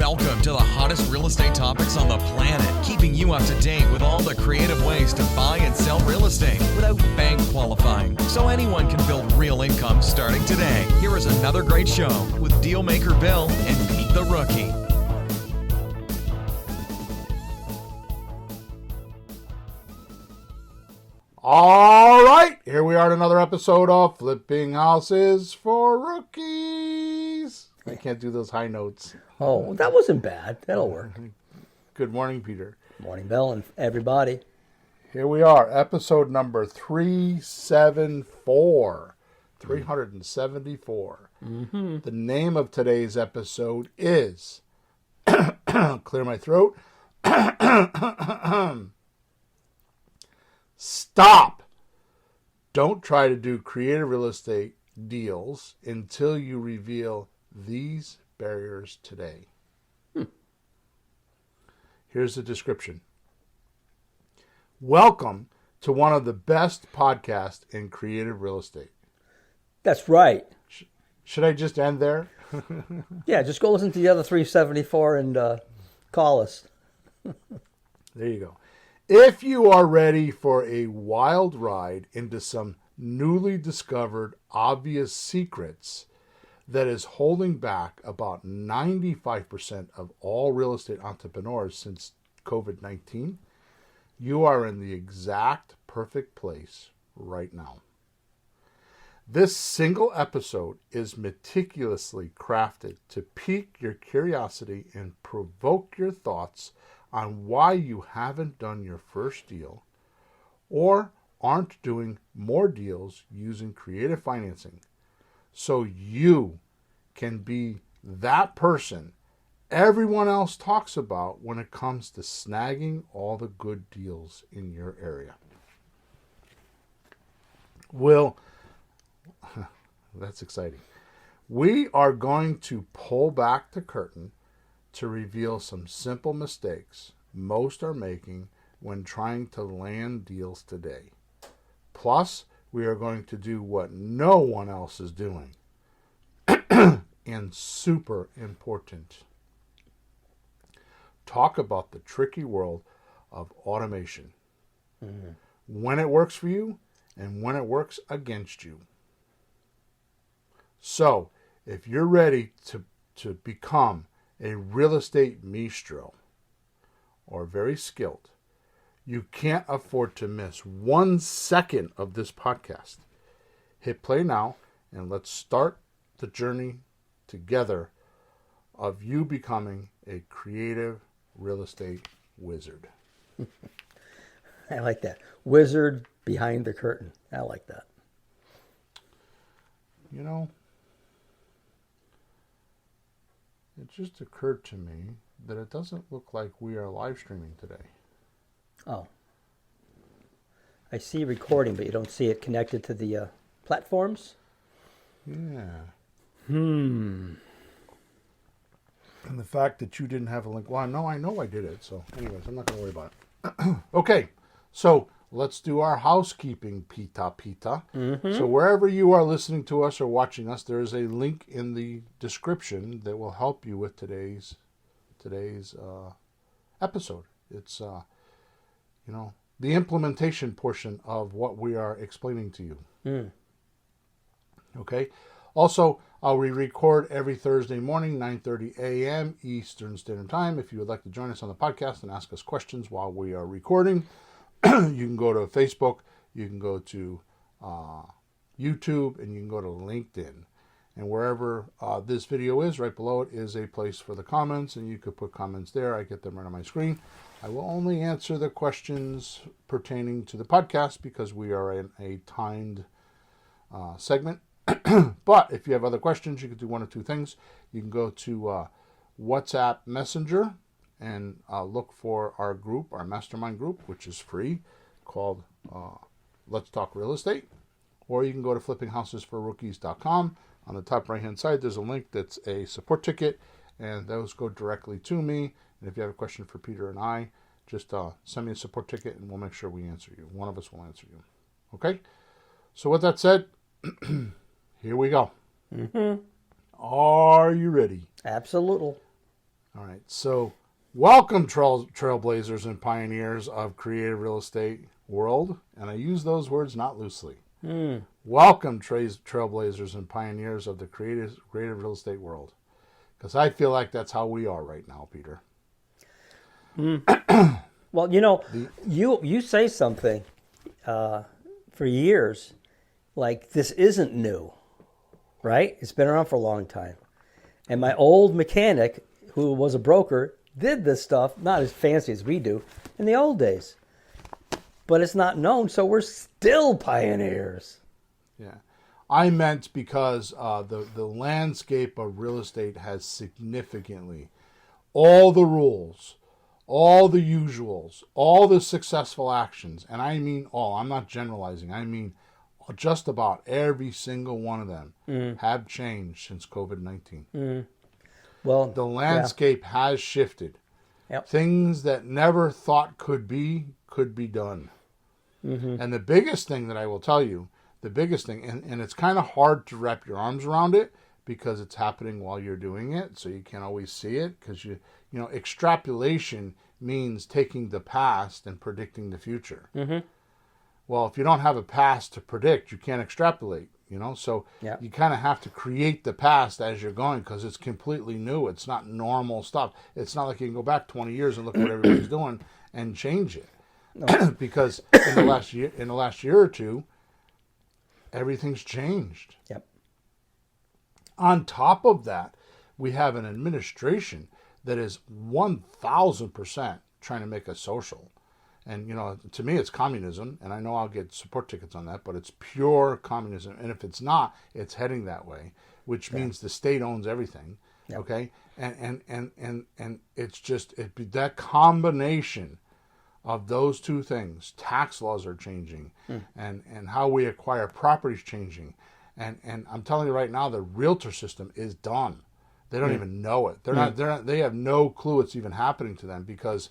Welcome to the hottest real estate topics on the planet, keeping you up to date with all the creative ways to buy and sell real estate without bank qualifying, so anyone can build real income starting today. Here is another great show with Dealmaker Bill and Pete the Rookie. All right, here we are at another episode of Flipping Houses for Rookies. I can't do those high notes. Oh, that wasn't bad. That'll work. Good morning, Peter. Morning, Bill, and everybody. Here we are, episode number 374. 374. Mm-hmm. The name of today's episode is, clear my throat, Stop! Don't try to do creative real estate deals until you reveal these barriers today. Here's the description. Welcome to one of the best podcasts in creative real estate. That's right. Should I just end there? Yeah, just go listen to the other 374 and call us. There you go. If you are ready for a wild ride into some newly discovered obvious secrets that is holding back about 95% of all real estate entrepreneurs since COVID-19, you are in the exact perfect place right now. This single episode is meticulously crafted to pique your curiosity and provoke your thoughts on why you haven't done your first deal or aren't doing more deals using creative financing, so you can be that person everyone else talks about when it comes to snagging all the good deals in your area. Well, that's exciting. We are going to pull back the curtain to reveal some simple mistakes most are making when trying to land deals today. Plus, we are going to do what no one else is doing. And super important, talk about the tricky world of automation. Mm-hmm. When it works for you and when it works against you. So, if you're ready to become a real estate maestro, or very skilled, you can't afford to miss 1 second of this podcast. Hit play now, and let's start the journey together of you becoming a creative real estate wizard. I like that. Wizard behind the curtain. I like that. You know, it just occurred to me that it doesn't look like we are live streaming today. Oh. I see recording, but you don't see it connected to the platforms? Yeah. And the fact that you didn't have a link. Well, no, I know I did it. So anyways, I'm not going to worry about it. Okay. So let's do our housekeeping, Pita. Mm-hmm. So wherever you are listening to us or watching us, there is a link in the description that will help you with today's episode. It's the implementation portion of what we are explaining to you. Okay. Also, we record every Thursday morning, 9:30 a.m. Eastern Standard Time. If you would like to join us on the podcast and ask us questions while we are recording, you can go to Facebook, you can go to YouTube, and you can go to LinkedIn. And wherever this video is, right below it is a place for the comments, and you could put comments there. I get them right on my screen. I will only answer the questions pertaining to the podcast because we are in a timed segment. But if you have other questions, you can do one of two things. You can go to WhatsApp Messenger and look for our group, our mastermind group, which is free, called Let's Talk Real Estate. Or you can go to flippinghousesforrookies.com. On the top right-hand side, there's a link that's a support ticket, and those go directly to me. And if you have a question for Peter and I, just send me a support ticket, and we'll make sure we answer you. One of us will answer you. Okay? So with that said, here we go. Mm-hmm. Are you ready? Absolutely. All right. So, welcome, trailblazers and pioneers of creative real estate world. And I use those words not loosely. Welcome, trailblazers and pioneers of the creative real estate world. Because I feel like that's how we are right now, Peter. Well, you say something for years like this isn't new, right? It's been around for a long time. And my old mechanic, who was a broker, did this stuff, not as fancy as we do, in the old days. But it's not known, so we're still pioneers. Yeah. I meant because the landscape of real estate has significantly, all the rules, all the usuals, all the successful actions, and I mean all, I'm not generalizing, I mean just about every single one of them have changed since COVID-19. Well, the landscape has shifted. Yep. Things that never thought could be done. And the biggest thing that I will tell you, and it's kind of hard to wrap your arms around it because it's happening while you're doing it, so you can't always see it, because extrapolation means taking the past and predicting the future. Well, if you don't have a past to predict, you can't extrapolate, so you kind of have to create the past as you're going, because it's completely new. It's not normal stuff. It's not like you can go back 20 years and look at what everybody's doing and change it. No. Because in the last year or two, everything's changed. Yep. On top of that, we have an administration that is 1,000% trying to make us social. And, to me, it's communism, and I know I'll get support tickets on that, but it's pure communism. And if it's not, it's heading that way, which means the state owns everything. Yep. Okay? And it's just that combination of those two things. Tax laws are changing, and how we acquire property is changing. And I'm telling you right now, the realtor system is done. They don't even know it. They're not. They have no clue it's even happening to them because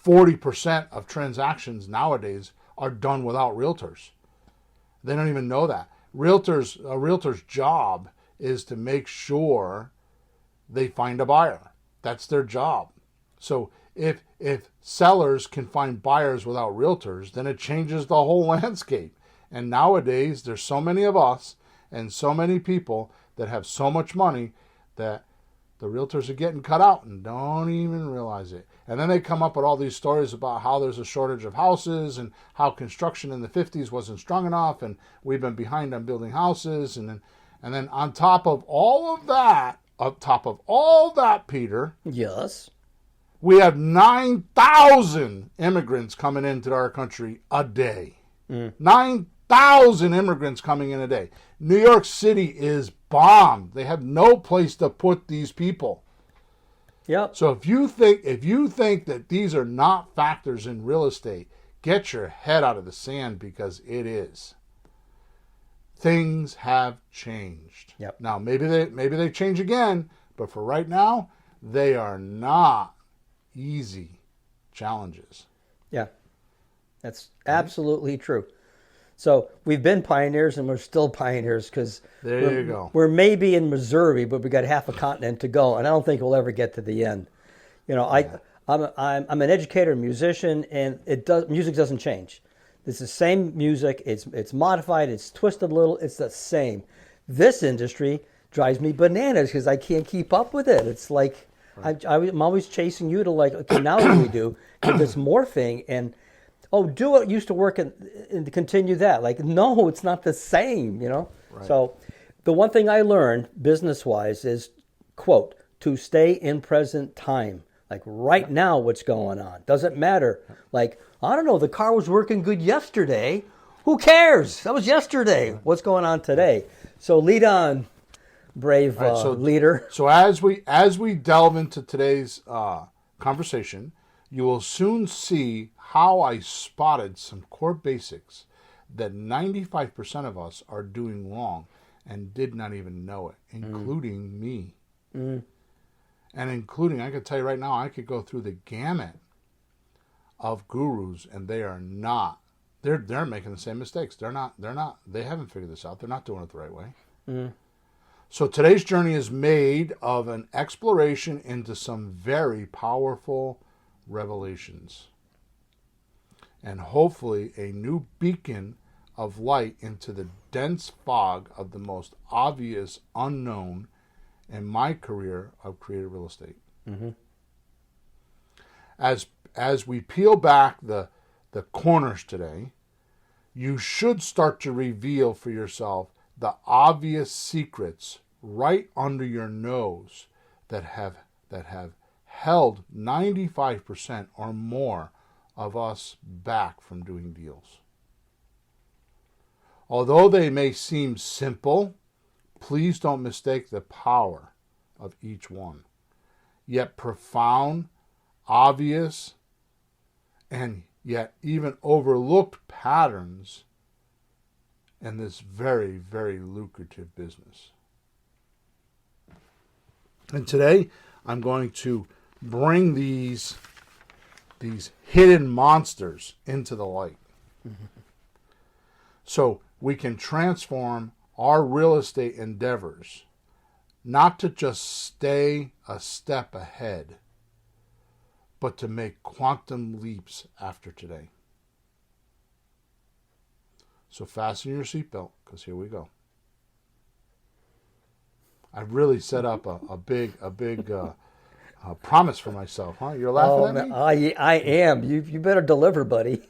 40% of transactions nowadays are done without realtors. They don't even know that. A realtor's job is to make sure they find a buyer. That's their job. So if sellers can find buyers without realtors, then it changes the whole landscape. And nowadays, there's so many of us and so many people that have so much money that the realtors are getting cut out and don't even realize it. And then they come up with all these stories about how there's a shortage of houses and how construction in the 50s wasn't strong enough and we've been behind on building houses. And then on top of all that, Peter. Yes. We have 9,000 immigrants coming into our country a day. 9,000 immigrants coming in a day. New York City is bombed. They have no place to put these people. Yep. So if you think that these are not factors in real estate, get your head out of the sand, because it is. Things have changed. Yep. Now maybe they change again, but for right now, they are not easy challenges. Yeah, that's absolutely true. So we've been pioneers and we're still pioneers, because there you go. We're maybe in Missouri, but we got half a continent to go, and I don't think we'll ever get to the end. I'm an educator, musician, and music doesn't change. It's the same music. It's modified. It's twisted a little. It's the same. This industry drives me bananas because I can't keep up with it. It's like I'm always chasing you to okay, now what do we do? Because it's morphing and. Oh, do what used to work and continue that. No, it's not the same, Right. So the one thing I learned business-wise is, quote, to stay in present time. Right now, what's going on. Doesn't matter. I don't know, the car was working good yesterday. Who cares? That was yesterday. What's going on today? So lead on, brave leader. So as we delve into today's conversation, you will soon see how I spotted some core basics that 95% of us are doing wrong and did not even know it, including me. And including, I can tell you right now, I could go through the gamut of gurus, and they are not. They're making the same mistakes. They haven't figured this out. They're not doing it the right way. So today's journey is made of an exploration into some very powerful revelations, and hopefully a new beacon of light into the dense fog of the most obvious unknown in my career of creative real estate. Mm-hmm. As we peel back the corners today, you should start to reveal for yourself the obvious secrets right under your nose that have held 95% or more of us back from doing deals. Although they may seem simple, please don't mistake the power of each one. Yet profound, obvious, and yet even overlooked patterns in this very, very lucrative business. And today, I'm going to bring these hidden monsters into the light. So we can transform our real estate endeavors, not to just stay a step ahead, but to make quantum leaps after today. So fasten your seatbelt, because here we go. I've really set up a big promise for myself, huh? You're laughing at me? I am. You better deliver, buddy.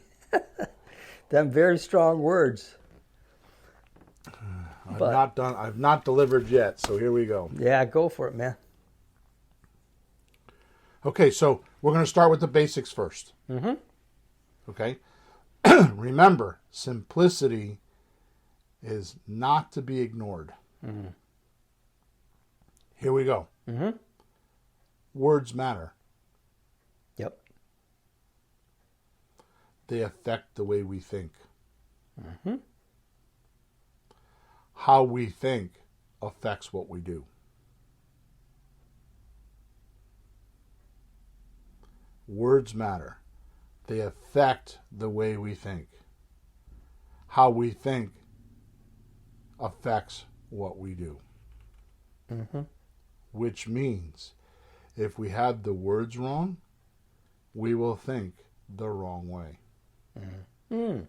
Them very strong words. I've not delivered yet, so here we go. Yeah, go for it, man. Okay, so we're going to start with the basics first. Mm-hmm. Okay? Remember, simplicity is not to be ignored. Mm-hmm. Here we go. Mm-hmm. Words matter. Yep. They affect the way we think. Mm-hmm. How we think affects what we do. Words matter. They affect the way we think. How we think affects what we do. Mm-hmm. Which means if we have the words wrong, we will think the wrong way. Mm-hmm.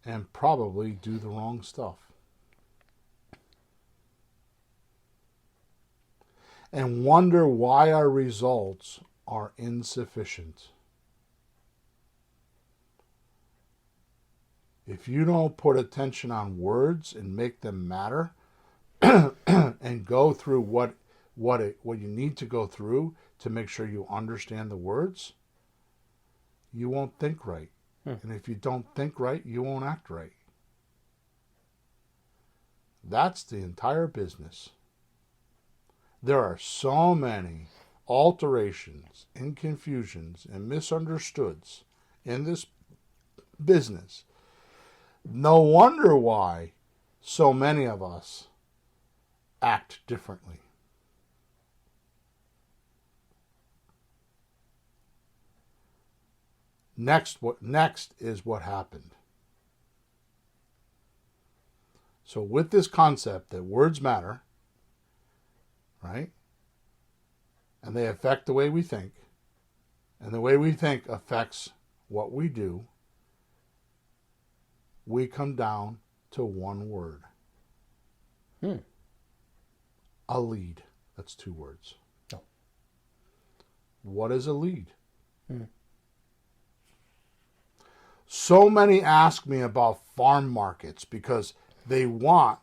And probably do the wrong stuff. And wonder why our results are insufficient. If you don't put attention on words and make them matter and go through what you need to go through to make sure you understand the words, you won't think right. And if you don't think right, you won't act right. That's the entire business. There are so many alterations and confusions and misunderstoods in this business. No wonder why so many of us act differently. Next is what happened. So with this concept that words matter, right? And they affect the way we think, and the way we think affects what we do, we come down to one word. A lead. That's 2 words. Oh. What is a lead? So many ask me about farm markets because they want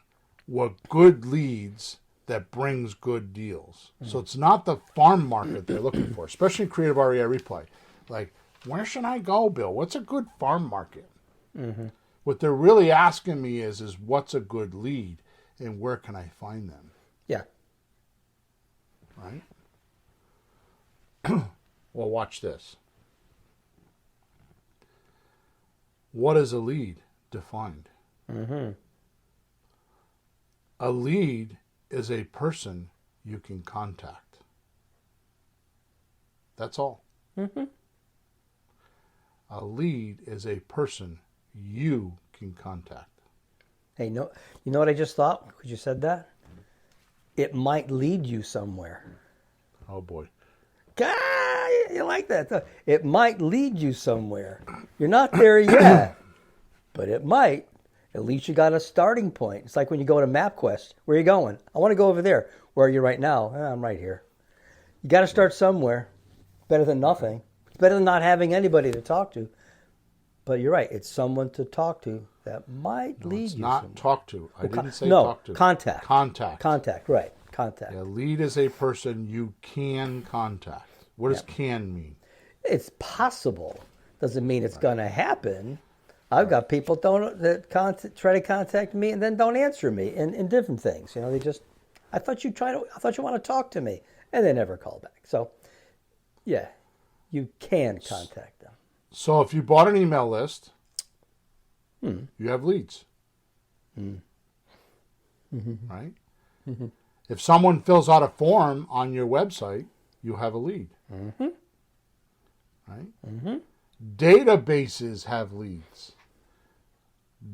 what good leads that brings good deals. So it's not the farm market they're looking for, especially in Creative REI Replay. Like, where should I go, Bill? What's a good farm market? Mm-hmm. What they're really asking me is what's a good lead and where can I find them? Yeah. Right? Well, watch this. What is a lead defined? Mm-hmm. A lead is a person you can contact. That's all. Mm-hmm. A lead is a person you can contact. Hey, no, you know what I just thought? Because you said that? It might lead you somewhere. Oh boy. God, you like that? It might lead you somewhere. You're not there yet, but it might. At least you got a starting point. It's like when you go to MapQuest. Where are you going? I want to go over there. Where are you right now? I'm right here. You got to start somewhere. Better than nothing. It's better than not having anybody to talk to. But you're right. It's someone to talk to that might lead you not somewhere. talk to. I didn't say no, talk to. contact. Contact. Contact, right. Contact. A lead is a person you can contact. What does can mean? It's possible. Doesn't mean it's going to happen. I've got people that try to contact me and then don't answer me in different things. You know, they just, I thought you want to talk to me, and they never call back. So, yeah, you can contact them. So if you bought an email list, you have leads. Right? If someone fills out a form on your website, you have a lead. Right? Databases have leads.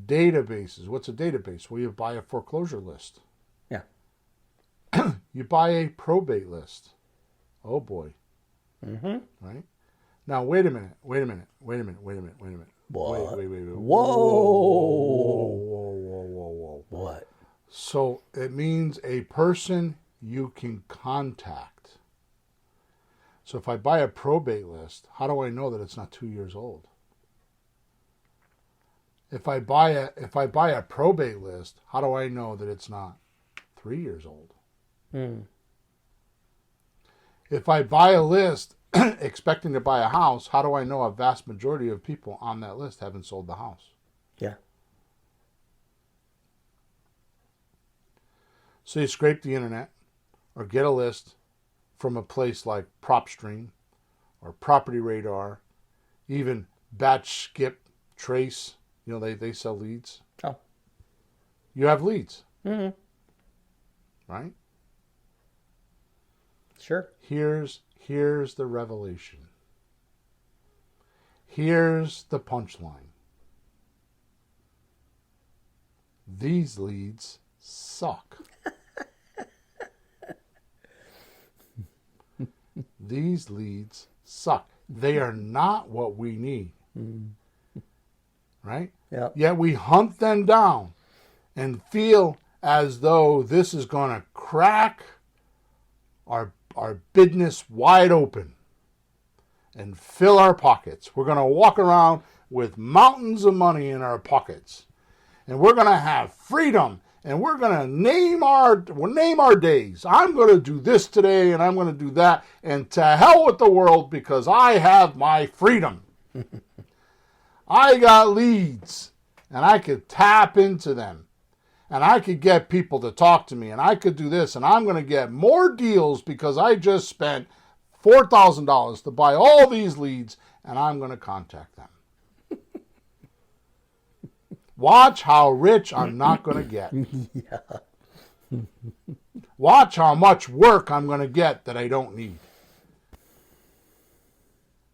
Databases. What's a database? Well, you buy a foreclosure list. Yeah. You buy a probate list. Oh boy. Right? Now wait a minute. What? Wait. Whoa. What? So it means a person you can contact. So if I buy a probate list, how do I know that it's not 2 years old? If I buy a probate list, how do I know that it's not 3 years old? If I buy a list expecting to buy a house, how do I know a vast majority of people on that list haven't sold the house? Yeah. So you scrape the internet or get a list from a place like PropStream or Property Radar, even Batch, Skip, Trace. You know, they sell leads. Oh. You have leads. Right? Sure. Here's the revelation. Here's the punchline. These leads suck. These leads suck. They are not what we need. Right? Yeah. Yet we hunt them down and feel as though this is going to crack our business wide open and fill our pockets. We're going to walk around with mountains of money in our pockets. And we're going to have freedom. And we're going to name our days. I'm going to do this today and I'm going to do that. And to hell with the world because I have my freedom. I got leads and I could tap into them. And I could get people to talk to me and I could do this. And I'm going to get more deals because I just spent $4,000 to buy all these leads and I'm going to contact them. Watch how rich I'm not going to get. Yeah. Watch how much work I'm going to get that I don't need.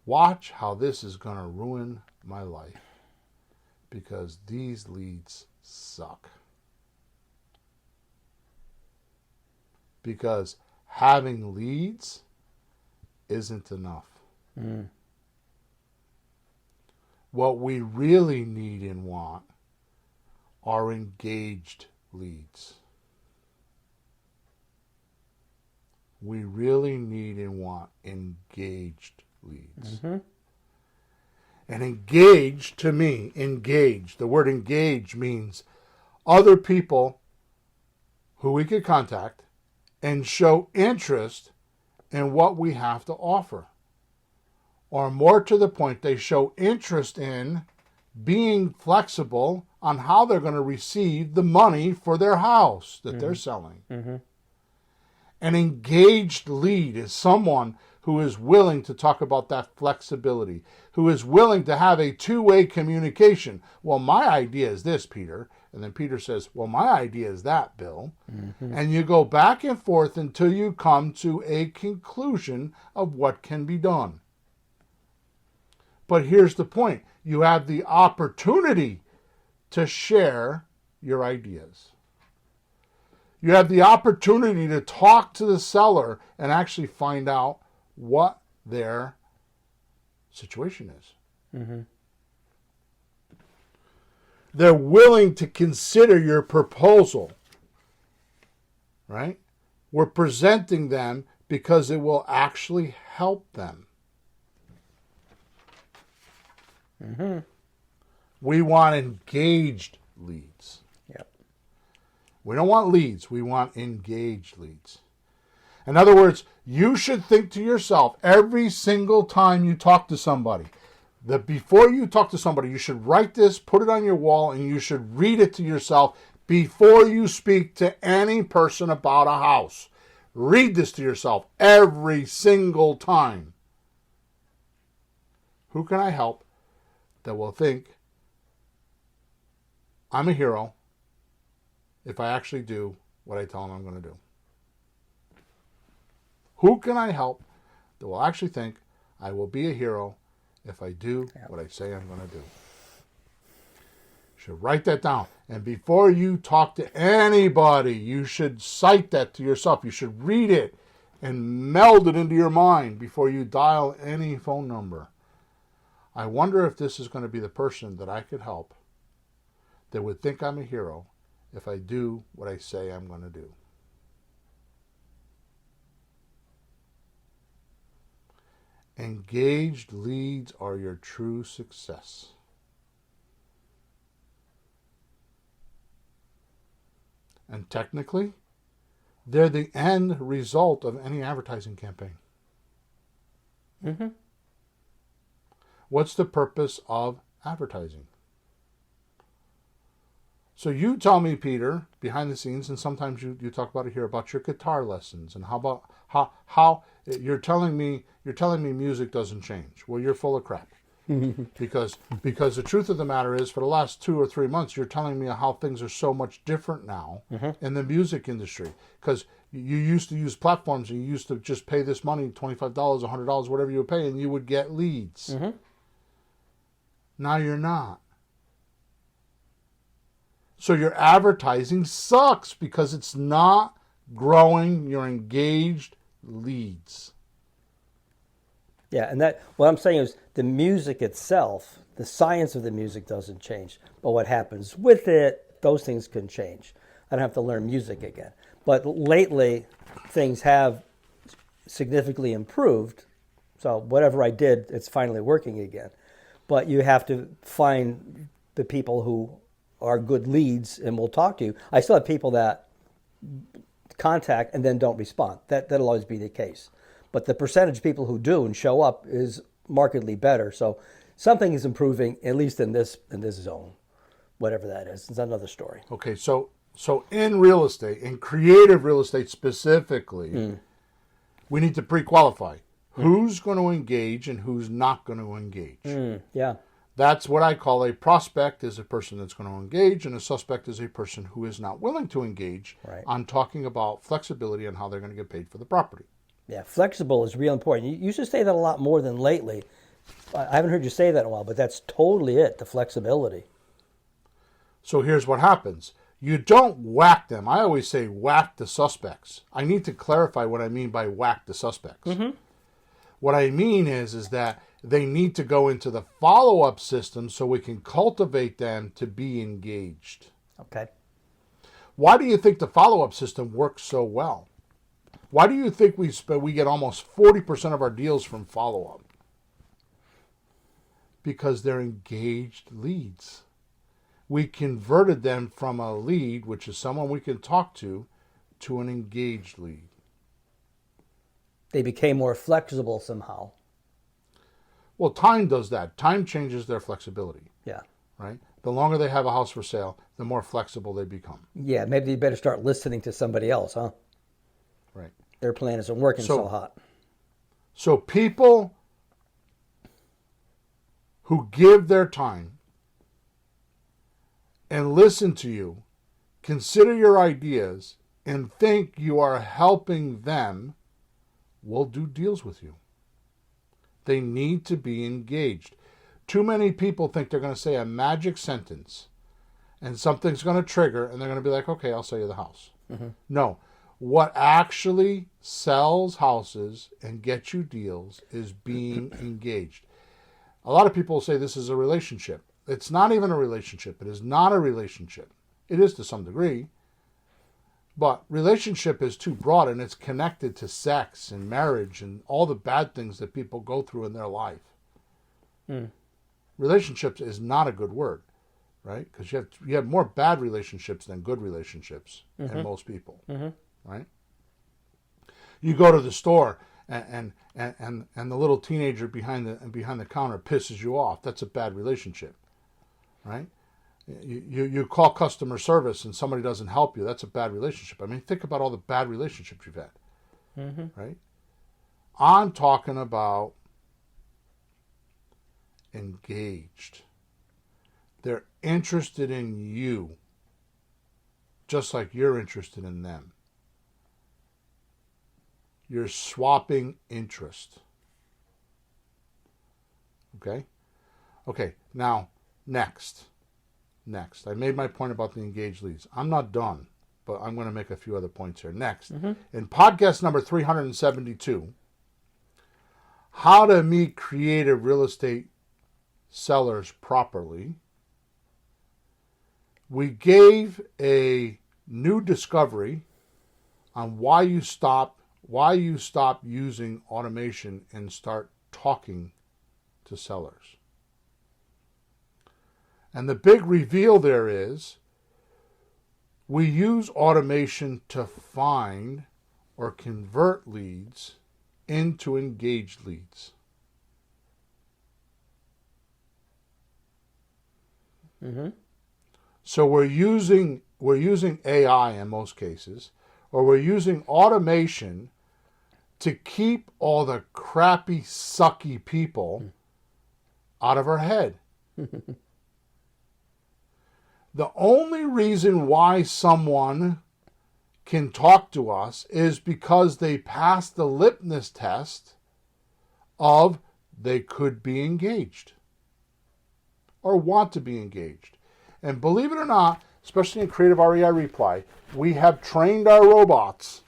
Watch how this is going to ruin my life. Because these leads suck. Because having leads isn't enough. What we really need and want are engaged leads. We really need and want engaged leads. And engaged, to me, the word engage means other people who we could contact and show interest in what we have to offer. Or more to the point, they show interest in being flexible on how they're going to receive the money for their house that they're selling. An engaged lead is someone who is willing to talk about that flexibility, who is willing to have a two-way communication. Well, my idea is this, Peter. And then Peter says, well, my idea is that, Bill. And you go back and forth until you come to a conclusion of what can be done. But here's the point. You have the opportunity to share your ideas. You have the opportunity to talk to the seller and actually find out what their situation is. Mm-hmm. They're willing to consider your proposal, right? We're presenting them because it will actually help them. Mm-hmm. We want engaged leads. Yep. We don't want leads. We want engaged leads. In other words, you should think to yourself every single time you talk to somebody that before you talk to somebody, you should write this, put it on your wall, and you should read it to yourself before you speak to any person about a house. Read this to yourself every single time. Who can I help that will think I'm a hero if I actually do what I tell them I'm going to do? Who can I help that will actually think I will be a hero if I do what I say I'm going to do? You should write that down. And before you talk to anybody, you should cite that to yourself. You should read it and meld it into your mind before you dial any phone number. I wonder if this is going to be the person that I could help that would think I'm a hero if I do what I say I'm going to do. Engaged leads are your true success. And technically, they're the end result of any advertising campaign. Mm-hmm. What's the purpose of advertising? So you tell me, Peter, behind the scenes, and sometimes you talk about it here, about your guitar lessons and how you're telling me music doesn't change. Well, you're full of crap. because the truth of the matter is, for the last 2 or 3 months, you're telling me how things are so much different now in the music industry. Because you used to use platforms and you used to just pay this money, $25, $100, whatever you would pay, and you would get leads. Mm-hmm. Now you're not. So your advertising sucks because it's not growing your engaged leads. Yeah, and that what I'm saying is the music itself, the science of the music doesn't change, but what happens with it, those things can change. I don't have to learn music again. But lately, things have significantly improved. So whatever I did, it's finally working again. But you have to find the people who are good leads and will talk to you. I still have people that contact and then don't respond. That'll always be the case. But the percentage of people who do and show up is markedly better. So something is improving, at least in this zone, whatever that is. It's another story. Okay, so in real estate, in creative real estate specifically, we need to pre-qualify who's going to engage and who's not going to engage. Yeah. That's what I call a prospect is a person that's going to engage, and a suspect is a person who is not willing to engage on talking about flexibility and how they're going to get paid for the property. Yeah, flexible is real important. You used to say that a lot more than lately. I haven't heard you say that in a while, but that's totally it, the flexibility. So here's what happens. You don't whack them. I always say whack the suspects. I need to clarify what I mean by whack the suspects. Mm-hmm. What I mean is that they need to go into the follow-up system so we can cultivate them to be engaged. Okay. Why do you think the follow-up system works so well? Why do you think we get almost 40% of our deals from follow-up? Because they're engaged leads. We converted them from a lead, which is someone we can talk to an engaged lead. They became more flexible somehow. Well, time does that. Time changes their flexibility. Yeah. Right? The longer they have a house for sale, the more flexible they become. Yeah, maybe you better start listening to somebody else, huh? Right. Their plan isn't working so hot. So people who give their time and listen to you, consider your ideas, and think you are helping them will do deals with you. They need to be engaged. Too many people think they're going to say a magic sentence and something's going to trigger, and they're going to be like, okay, I'll sell you the house. No. What actually sells houses and gets you deals is being engaged. A lot of people say this is a relationship. It's not even a relationship. It is not a relationship. It is to some degree. But relationship is too broad, and it's connected to sex and marriage and all the bad things that people go through in their life. Relationships is not a good word, right? Because you have more bad relationships than good relationships in most people, right? You go to the store and the little teenager behind the counter pisses you off. That's a bad relationship, right? You call customer service and somebody doesn't help you. That's a bad relationship. I mean, think about all the bad relationships you've had, right? I'm talking about engaged. They're interested in you, just like you're interested in them. You're swapping interest. Okay? Okay, now, next. I made my point about the engaged leads. I'm not done, but I'm going to make a few other points here. Next, in podcast number 372, how to meet creative real estate sellers properly, we gave a new discovery on why you stop using automation and start talking to sellers. And the big reveal there is we use automation to find or convert leads into engaged leads. So we're using AI in most cases, or we're using automation to keep all the crappy, sucky people out of our head. The only reason why someone can talk to us is because they passed the litmus test of they could be engaged or want to be engaged. And believe it or not, especially in Creative REI Reply, we have trained our robots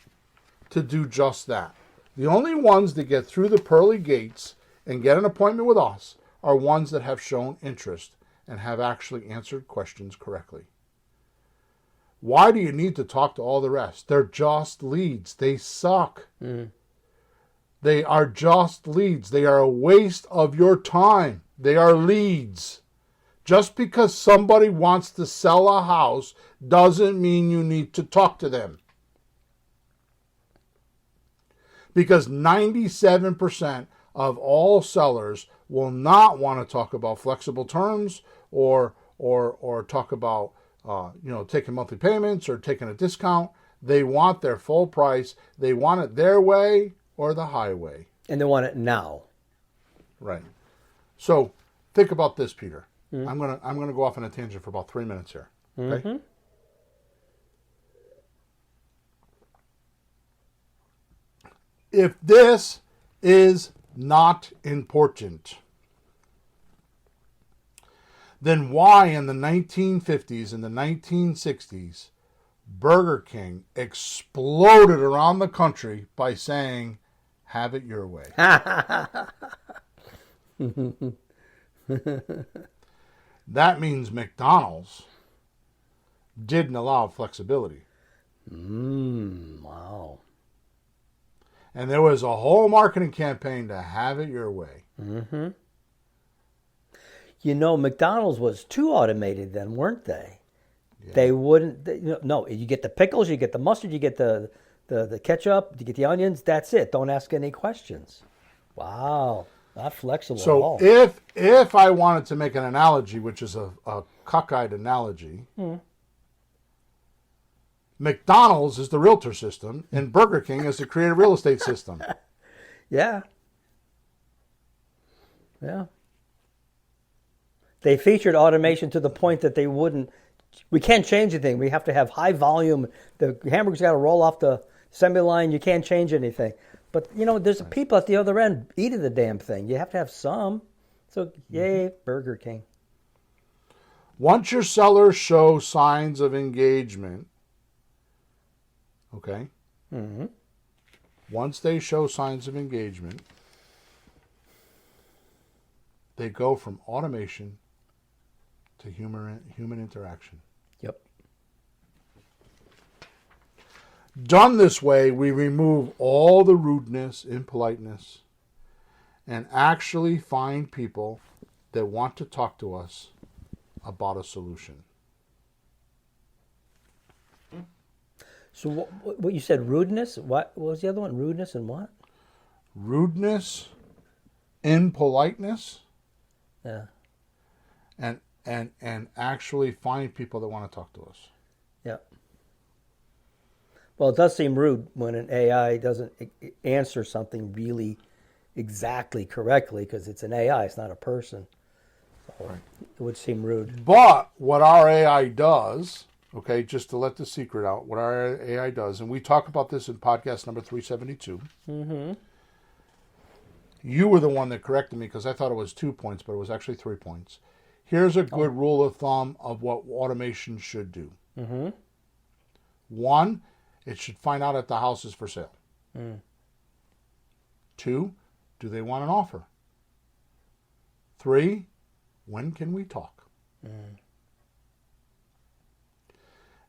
to do just that. The only ones that get through the pearly gates and get an appointment with us are ones that have shown interest and have actually answered questions correctly. Why do you need to talk to all the rest? They're just leads. They suck. They are just leads. They are a waste of your time. They are leads. Just because somebody wants to sell a house doesn't mean you need to talk to them. Because 97% of all sellers will not want to talk about flexible terms or talk about taking monthly payments or taking a discount. They want their full price. They want it their way or the highway. And they want it now. Right. So think about this, Peter. I'm gonna go off on a tangent for about 3 minutes here. Okay. If this is not important, then why in the 1950s and the 1960s Burger King exploded around the country by saying, "Have it your way"? That means McDonald's didn't allow flexibility. Wow. And there was a whole marketing campaign to have it your way. You know, McDonald's was too automated then, weren't they? Yeah. They wouldn't. No, you get the pickles, you get the mustard, you get the ketchup, you get the onions. That's it. Don't ask any questions. Wow, not flexible at all. So if I wanted to make an analogy, which is a cockeyed analogy, McDonald's is the realtor system, and Burger King is the creative real estate system. Yeah. Yeah. They featured automation to the point that we can't change anything. We have to have high volume. The hamburger's got to roll off the assembly line. You can't change anything. But, there's people at the other end eating the damn thing. You have to have some. So, yay, Burger King. Once your sellers show signs of engagement, okay? Mm-hmm. Once they show signs of engagement, they go from automation to human interaction. Yep. Done this way, we remove all the rudeness, impoliteness, and actually find people that want to talk to us about a solution. So what you said, rudeness? What was the other one? Rudeness and what? Rudeness, impoliteness, Yeah. and actually find people that want to talk to us. Yeah. Well, it does seem rude when an AI doesn't answer something really exactly correctly because it's an AI, it's not a person. So Right. It would seem rude. But what our AI does, okay, just to let the secret out, what our AI does, and we talk about this in podcast number 372. Mm-hmm. You were the one that corrected me because I thought it was 2 points, but it was actually 3 points. Here's a good rule of thumb of what automation should do. Mm-hmm. 1, it should find out if the house is for sale. 2, do they want an offer? 3, when can we talk?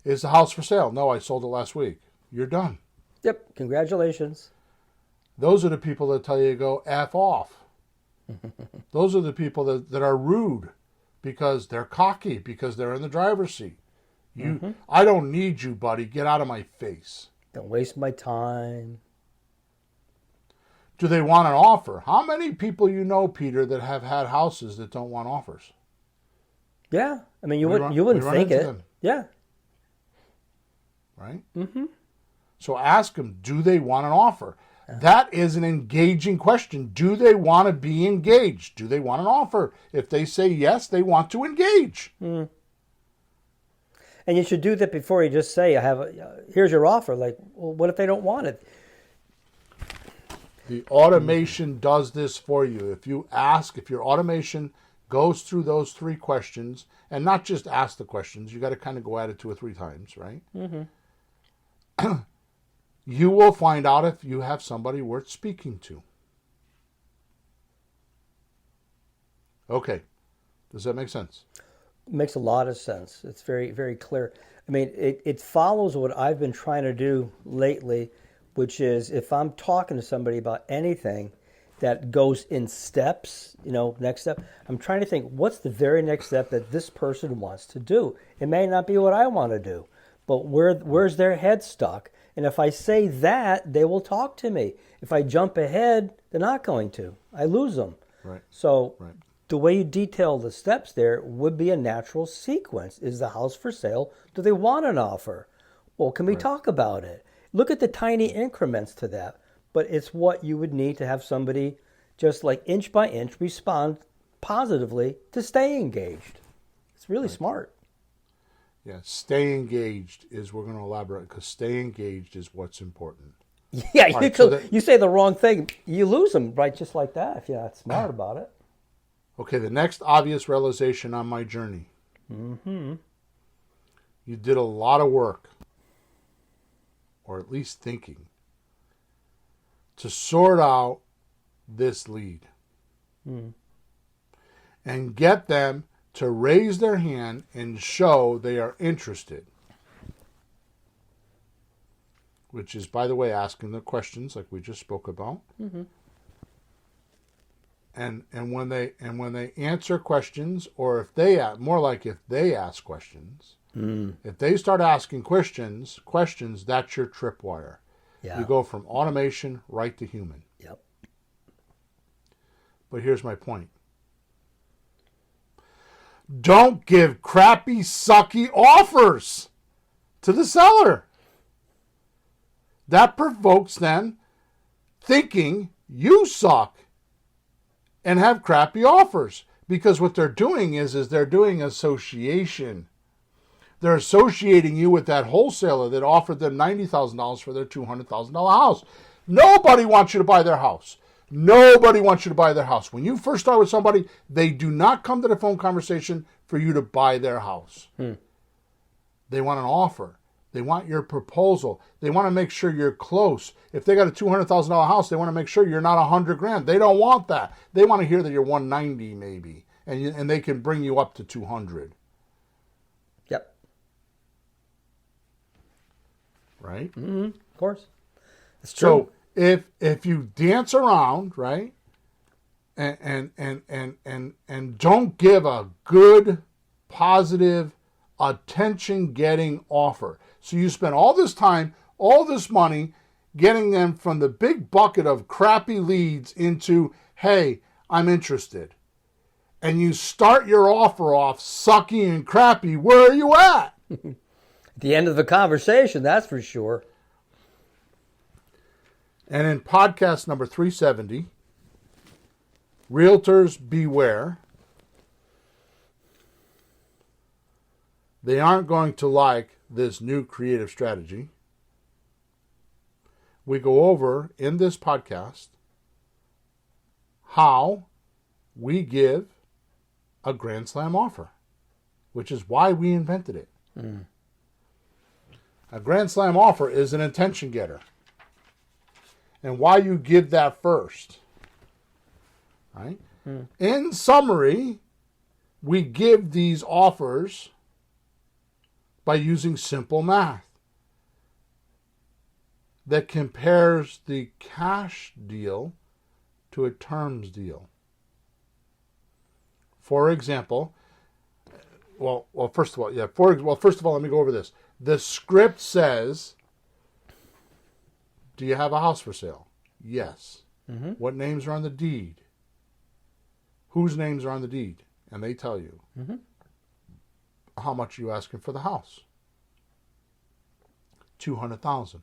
Is the house for sale? No, I sold it last week. You're done. Yep. Congratulations. Those are the people that tell you to go F off. Those are the people that are rude because they're cocky, because they're in the driver's seat. I don't need you, buddy. Get out of my face. Don't waste my time. Do they want an offer? How many people you know, Peter, that have had houses that don't want offers? Yeah. I mean, you We wouldn't run think into it. them. Yeah. Right? Mm-hmm. So ask them, do they want an offer? That is an engaging question. Do they want to be engaged? Do they want an offer? If they say yes, they want to engage. And you should do that before you just say, here's your offer. Like, well, what if they don't want it? The automation does this for you. If you ask, if your automation goes through those 3 questions, and not just ask the questions, you got to kind of go at it 2 or 3 times, right? Mm-hmm. You will find out if you have somebody worth speaking to. Okay. Does that make sense? Makes a lot of sense. It's very, very clear. I mean, it follows what I've been trying to do lately, which is if I'm talking to somebody about anything that goes in steps, next step, I'm trying to think, what's the very next step that this person wants to do? It may not be what I want to do, but where's their head stuck? And if I say that, they will talk to me. If I jump ahead, they're not going to. I lose them. Right. So Right. The way you detail the steps there would be a natural sequence. Is the house for sale? Do they want an offer? Well, can we talk about it? Look at the tiny increments to that. But it's what you would need to have somebody just like inch by inch respond positively to stay engaged. It's really smart. Yeah, stay engaged is, we're going to elaborate, because stay engaged is what's important. Yeah, right, you say the wrong thing, you lose them right just like that if you're not smart about it. Okay, the next obvious realization on my journey. Mm-hmm. You did a lot of work, or at least thinking, to sort out this lead. And get them to raise their hand and show they are interested. Which is, by the way, asking the questions like we just spoke about. Mm-hmm. And when they answer questions, or if they ask questions, if they start asking questions, that's your tripwire. Yeah. You go from automation right to human. Yep. But here's my point. Don't give crappy, sucky offers to the seller. That provokes them thinking you suck and have crappy offers. Because what they're doing is they're doing association. They're associating you with that wholesaler that offered them $90,000 for their $200,000 house. Nobody wants you to buy their house. Nobody wants you to buy their house. When you first start with somebody, they do not come to the phone conversation for you to buy their house. They want an offer. They want your proposal. They want to make sure you're close. If they got a $200,000 house, they want to make sure you're not $100,000. They don't want that. They want to hear that you're 190 maybe, and they can bring you up to 200. Yep. Right? Mm-hmm. Of course. It's true. So if you dance around, right, and don't give a good, positive, attention-getting offer. So you spend all this time, all this money, getting them from the big bucket of crappy leads into, hey, I'm interested. And you start your offer off sucky and crappy. Where are you at? At the end of the conversation, that's for sure. And in podcast number 370, Realtors Beware. They aren't going to like this new creative strategy. We go over in this podcast how we give a Grand Slam offer, which is why we invented it. A Grand Slam offer is an attention getter. And why you give that first. Right? In summary, we give these offers by using simple math that compares the cash deal to a terms deal. For example, first of all, let me go over this. The script says, do you have a house for sale? Yes. What names are on the deed? Whose names are on the deed? And they tell you. How much are you asking for the house? $200,000.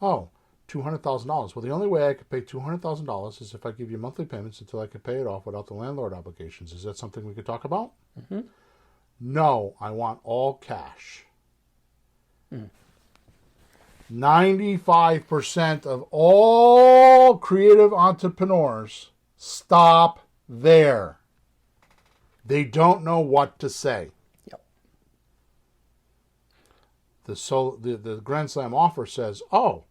Oh, $200,000. Well, the only way I could pay $200,000 is if I give you monthly payments until I can pay it off without the landlord obligations. Is that something we could talk about? No, I want all cash. 95% of all creative entrepreneurs stop there. They don't know what to say. The Grand Slam offer says, oh,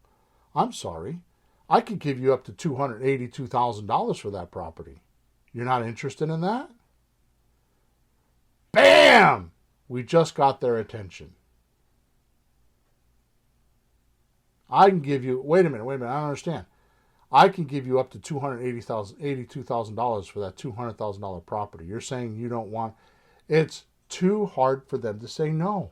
I'm sorry, I could give you up to $282,000 for that property. You're not interested in that? Bam! We just got their attention. I can give you, wait a minute, I don't understand. I can give you up to $282,000 for that $200,000 property. You're saying you don't want, it's too hard for them to say no.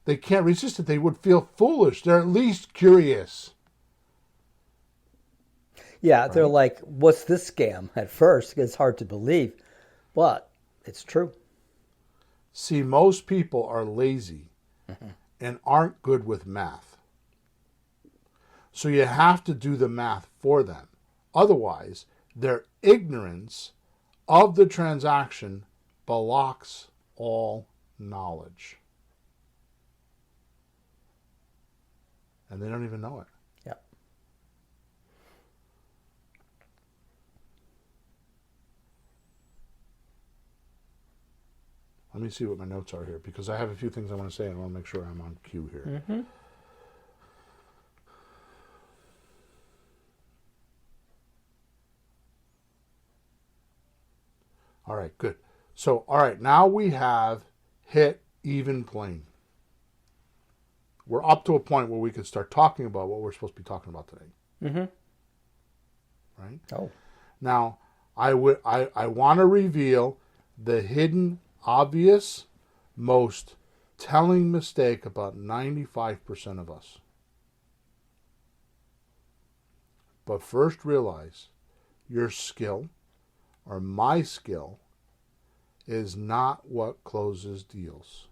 They can't resist it. They would feel foolish. They're at least curious. Yeah, they're like, what's this scam? At first, it's hard to believe, but it's true. See, most people are lazy and aren't good with math. So you have to do the math for them. Otherwise, their ignorance of the transaction blocks all knowledge. And they don't even know it. Yeah. Let me see what my notes are here, because I have a few things I want to say and I want to make sure I'm on cue here. All right, good. So, all right, now we have hit even plane. We're up to a point where we can start talking about what we're supposed to be talking about today. Right? Oh. Now, I want to reveal the hidden, obvious, most telling mistake about 95% of us. But first realize your skill, or my skill, is not what closes deals.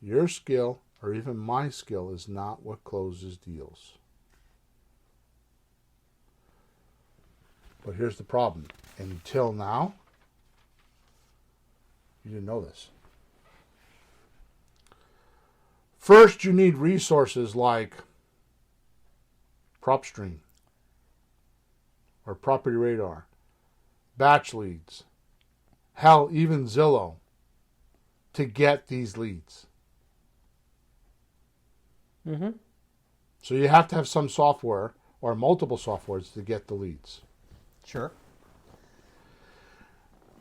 Your skill, or even my skill, is not what closes deals. But here's the problem. Until now, you didn't know this. First, you need resources like PropStream or Property Radar, Batch Leads, hell, even Zillow, to get these leads. Mm-hmm. So you have to have some software or multiple softwares to get the leads. Sure.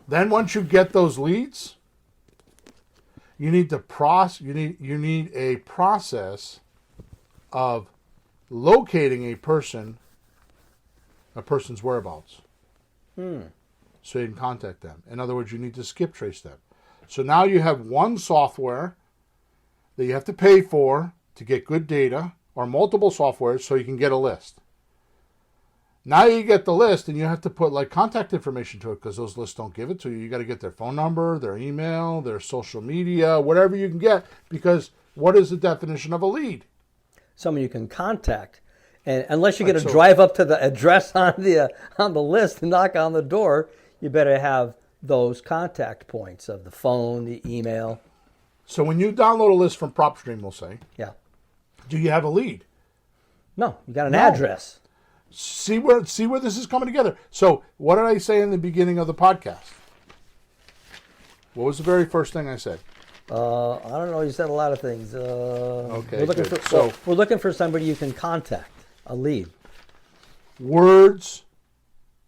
Then once you get those leads, you need you need a process of locating a person's whereabouts. So you can contact them. In other words, you need to skip trace them. So now you have one software that you have to pay for to get good data, or multiple softwares so you can get a list. Now you get the list and you have to put like contact information to it, because those lists don't give it to you. You got to get their phone number, their email, their social media, whatever you can get, because what is the definition of a lead? Someone you can contact. And unless you're going to drive up to the address on the list and knock on the door, you better have those contact points of the phone, the email. So when you download a list from PropStream, we'll say, Yeah. do you have a lead? No, you got an address. See where this is coming together. So what did I say in the beginning of the podcast? What was the very first thing I said? I don't know. You said a lot of things. Okay, We're looking for somebody you can contact, a lead. Words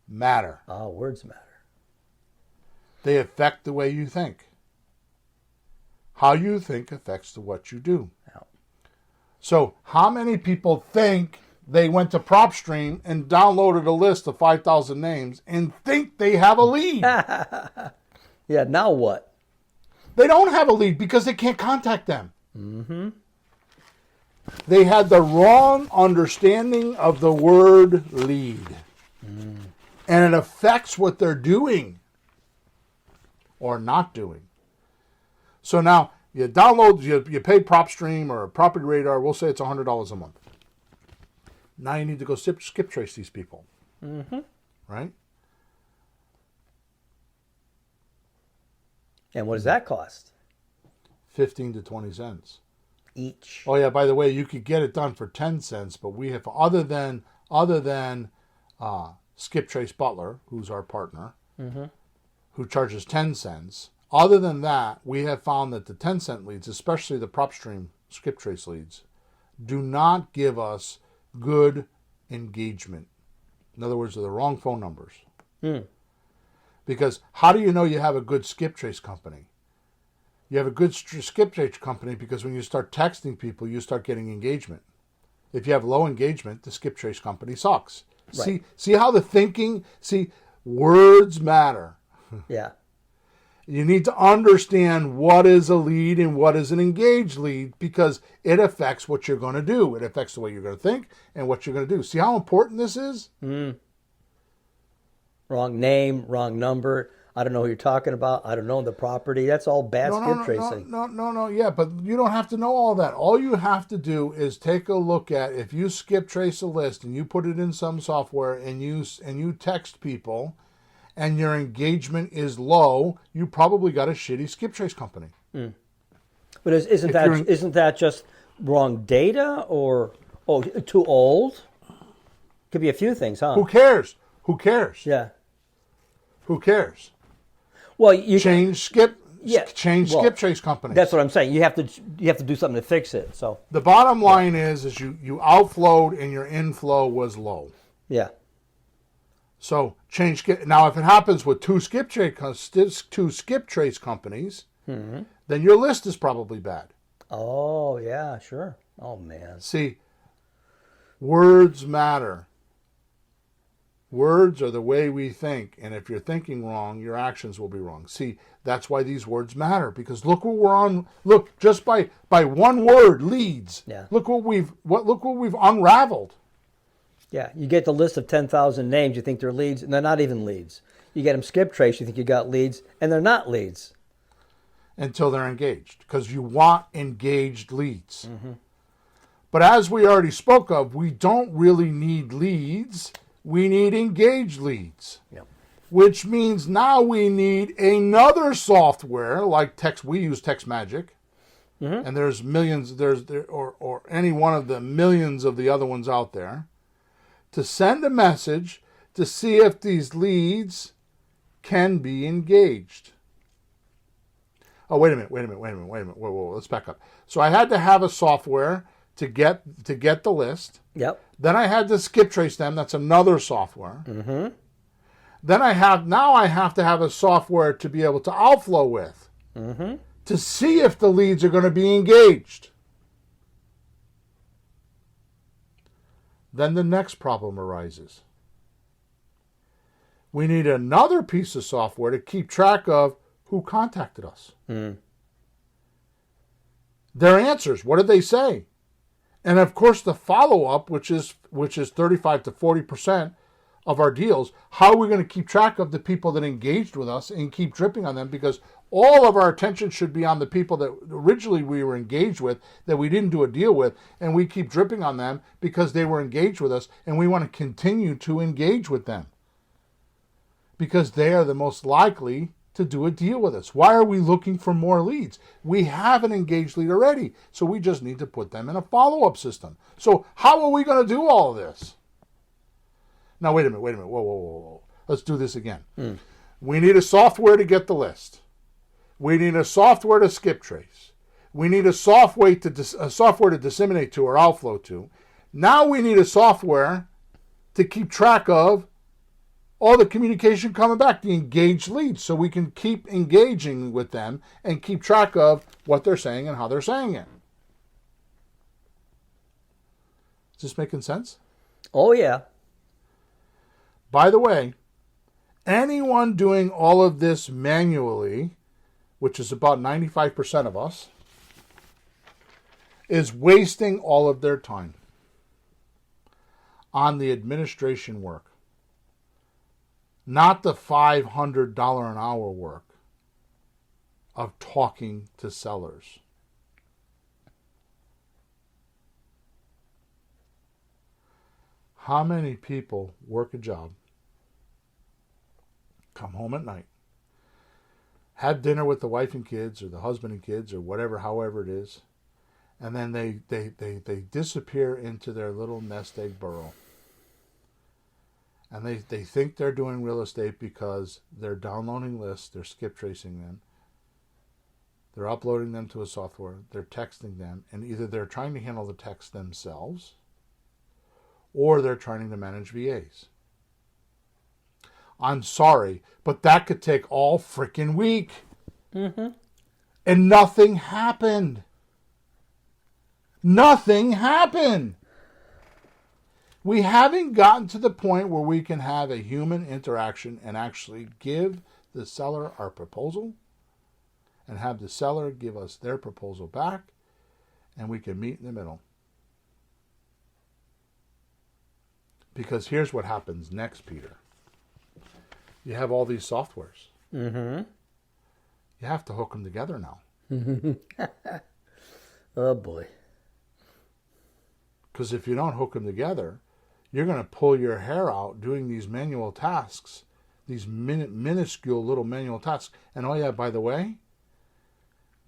matter. Words matter. They affect the way you think. How you think affects what you do. Yeah. So how many people think they went to PropStream and downloaded a list of 5,000 names and think they have a lead? Yeah, now what? They don't have a lead because they can't contact them. Mm-hmm. They had the wrong understanding of the word lead. And it affects what they're doing or not doing. So now you download, you pay PropStream or Property Radar, we'll say it's $100 a month. Now you need to go skip trace these people. Mm-hmm. Right? And what does that cost? 15 to 20 cents. Each. Oh yeah, by the way, you could get it done for 10 cents, but we have, other than Skip Trace Butler, who's our partner, who charges 10 cents. Other than that, we have found that the 10-cent leads, especially the PropStream Skip Trace leads, do not give us good engagement. In other words, they're the wrong phone numbers. Because how do you know you have a good skip trace company? You have a good skip trace company because when you start texting people, you start getting engagement. If you have low engagement, the skip trace company sucks. Right. See how the thinking, words matter. Yeah. You need to understand what is a lead and what is an engaged lead, because it affects what you're going to do. It affects the way you're going to think and what you're going to do. See how important this is? Wrong name, wrong number. I don't know who you're talking about. I don't know the property. That's all bad skip tracing. No. Yeah, but you don't have to know all that. All you have to do is take a look at, if you skip trace a list and you put it in some software and you text people and your engagement is low, you probably got a shitty skip trace company. But isn't that just wrong data, or too old? Could be a few things, huh? Who cares? Yeah. Who cares? Well, you change skip trace companies. That's what I'm saying. You have to do something to fix it. So the bottom line is you outflowed and your inflow was low. Yeah. So change. Now, if it happens with two skip trace companies, then your list is probably bad. Oh yeah, sure. Oh man. See, words matter. Words are the way we think, and if you're thinking wrong, your actions will be wrong. See, that's why these words matter, because look what we're on. Look, just by one word, leads. Yeah. Look what we've unraveled. Yeah, you get the list of 10,000 names, you think they're leads, and they're not even leads. You get them skip trace, you think you got leads, and they're not leads. Until they're engaged, because you want engaged leads. But as we already spoke of, we don't really need leads. We need engaged leads. Yep. Which means now we need another software like text. We use Text Magic, and there's millions. Or any one of the millions of the other ones out there, to send a message to see if these leads can be engaged. Oh, wait a minute. Whoa, let's back up. So I had to have a software to get the list. Yep. Then I had to skip trace them. That's another software. Mm-hmm. Then I have to have a software to be able to outflow with, mm-hmm, to see if the leads are going to be engaged. Then the next problem arises. We need another piece of software to keep track of who contacted us. Mm. Their answers, what did they say? And of course the follow-up, which is 35 to 40% of our deals, how are we going to keep track of the people that engaged with us and keep dripping on them? Because all of our attention should be on the people that originally we were engaged with, that we didn't do a deal with, and we keep dripping on them because they were engaged with us, and we want to continue to engage with them because they are the most likely to do a deal with us. Why are we looking for more leads? We have an engaged lead already, so we just need to put them in a follow-up system. So how are we going to do all of this? Now, wait a minute. Whoa. Let's do this again. We need a software to get the list. We need a software to skip trace. We need a software to disseminate to or outflow to. Now we need a software to keep track of all the communication coming back, the engaged leads, so we can keep engaging with them and keep track of what they're saying and how they're saying it. Is this making sense? Oh, yeah. By the way, anyone doing all of this manually, which is about 95% of us, is wasting all of their time on the administration work, not the $500 an hour work of talking to sellers. How many people work a job, come home at night, have dinner with the wife and kids or the husband and kids or whatever, however it is, and then they disappear into their little nest egg burrow. And they think they're doing real estate because they're downloading lists, they're skip tracing them, they're uploading them to a software, they're texting them, and either they're trying to handle the text themselves or they're trying to manage VAs. I'm sorry, but that could take all freaking week. Mm-hmm. And nothing happened. Nothing happened. We haven't gotten to the point where we can have a human interaction and actually give the seller our proposal and have the seller give us their proposal back, and we can meet in the middle. Because here's what happens next, Peter. You have all these softwares. Mm-hmm. You have to hook them together now. Oh, boy. Because if you don't hook them together, you're going to pull your hair out doing these manual tasks, these minuscule little manual tasks. And oh yeah, by the way,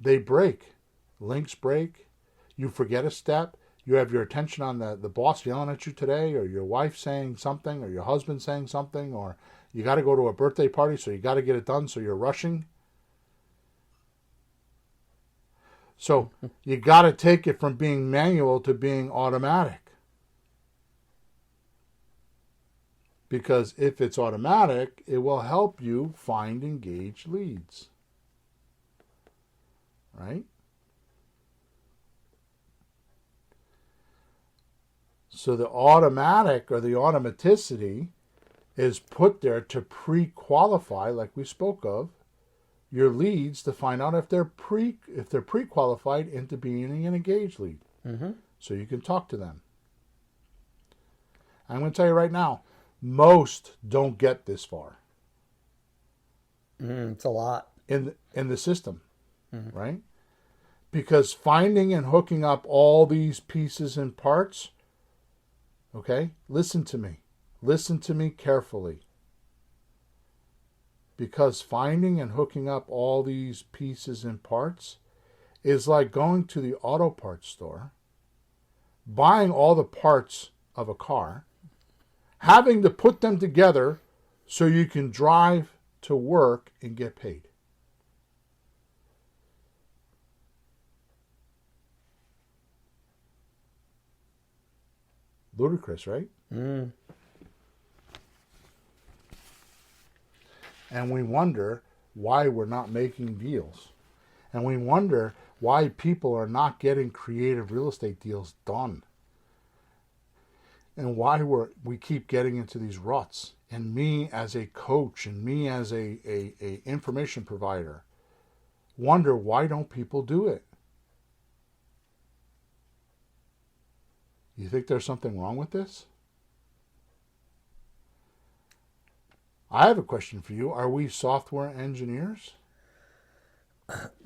they break. Links break. You forget a step. You have your attention on the boss yelling at you today, or your wife saying something, or your husband saying something, or you got to go to a birthday party, so you got to get it done, so you're rushing. So you got to take it from being manual to being automatic. Because if it's automatic, it will help you find engaged leads. Right? So the automatic or the automaticity is put there to pre-qualify, like we spoke of, your leads to find out if they're pre-qualified into being an engaged lead. Mm-hmm. So you can talk to them. I'm going to tell you right now, most don't get this far. It's a lot. In the system, mm-hmm. Right? Because finding and hooking up all these pieces and parts, okay, listen to me carefully. Because finding and hooking up all these pieces and parts is like going to the auto parts store, buying all the parts of a car, having to put them together so you can drive to work and get paid. Ludicrous, right? Mm. And we wonder why we're not making deals. And we wonder why people are not getting creative real estate deals done. And why we keep getting into these ruts. And me as a coach and me as a information provider wonder, why don't people do it? You think there's something wrong with this? I have a question for you. Are we software engineers?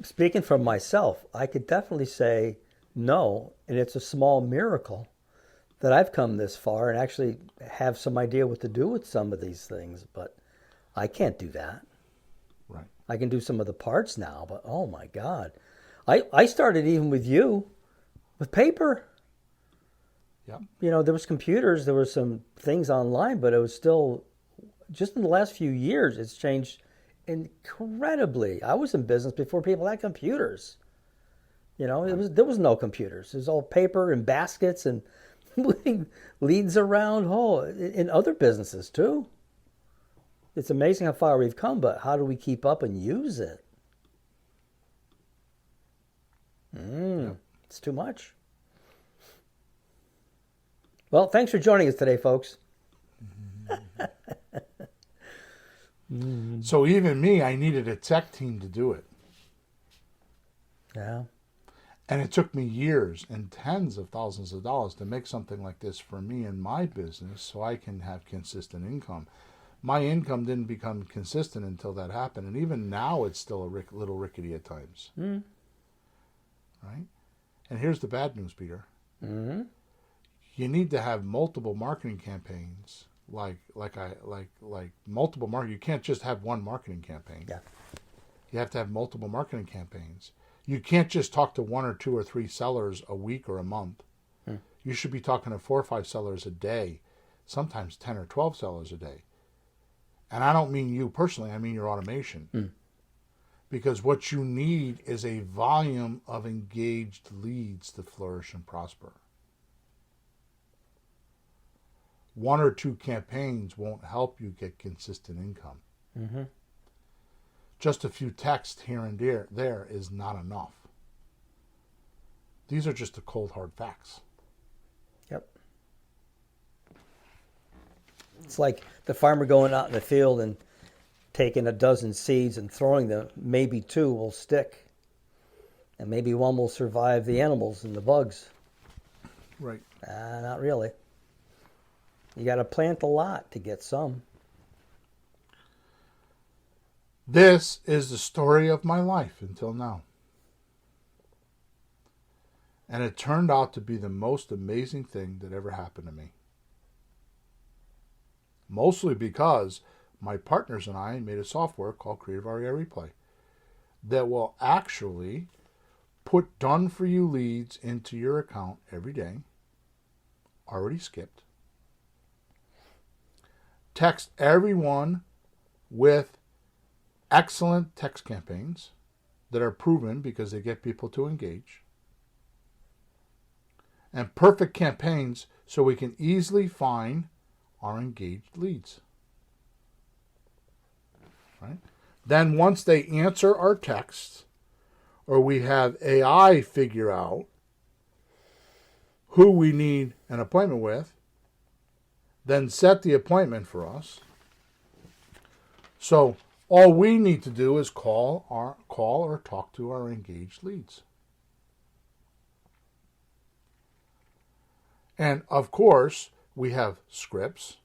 Speaking for myself, I could definitely say no, and it's a small miracle that I've come this far and actually have some idea what to do with some of these things, but I can't do that. Right. I can do some of the parts now, but oh my God. I started even with you with paper. Yep. You know, there was computers, there were some things online, but it was still, just in the last few years, it's changed incredibly. I was in business before people had computers. You know, there was no computers. It was all paper and baskets and moving leads around. Oh, in other businesses too. It's amazing how far we've come, but how do we keep up and use it? Yep. It's too much. Well, thanks for joining us today, folks. So even me, I needed a tech team to do it. Yeah. And it took me years and tens of thousands of dollars to make something like this for me and my business so I can have consistent income. My income didn't become consistent until that happened. And even now, it's still a little rickety at times. Mm. Right? And here's the bad news, Peter. Mm-hmm. You need to have multiple marketing campaigns, like multiple marketing. You can't just have one marketing campaign. Yeah. You have to have multiple marketing campaigns. You can't just talk to 1 or 2 or 3 sellers a week or a month. You should be talking to 4 or 5 sellers a day, sometimes 10 or 12 sellers a day. And I don't mean you personally, I mean your automation. Because what you need is a volume of engaged leads to flourish and prosper. 1 or 2 campaigns won't help you get consistent income. Mm-hmm. Just a few texts here and there is not enough. These are just the cold, hard facts. Yep. It's like the farmer going out in the field and taking a dozen seeds and throwing them. Maybe 2 will stick. And maybe 1 will survive the animals and the bugs. Right. Not really. You got to plant a lot to get some. This is the story of my life until now. And it turned out to be the most amazing thing that ever happened to me. Mostly because my partners and I made a software called Creative REI Replay that will actually put done for you leads into your account every day, already skipped. Text everyone with excellent text campaigns that are proven because they get people to engage. And perfect campaigns so we can easily find our engaged leads. Right? Then once they answer our texts, or we have AI figure out who we need an appointment with, then set the appointment for us. So all we need to do is call or talk to our engaged leads. And of course, we have scripts.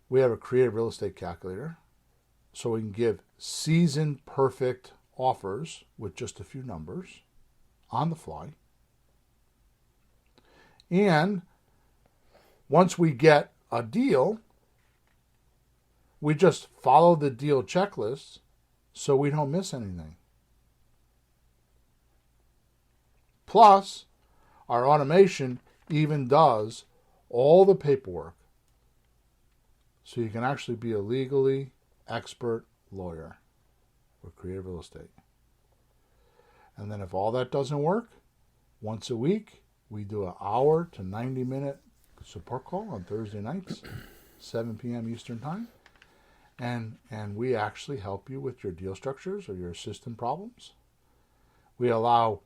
We have a creative real estate calculator, so we can give season perfect offers with just a few numbers on the fly. And once we get a deal, we just follow the deal checklist so we don't miss anything. Plus, our automation even does all the paperwork so you can actually be a legally expert lawyer for creative real estate. And then if all that doesn't work, once a week, We do an hour to 90-minute support call on Thursday nights, 7 p.m. Eastern Time. And we actually help you with your deal structures or your system problems. We allow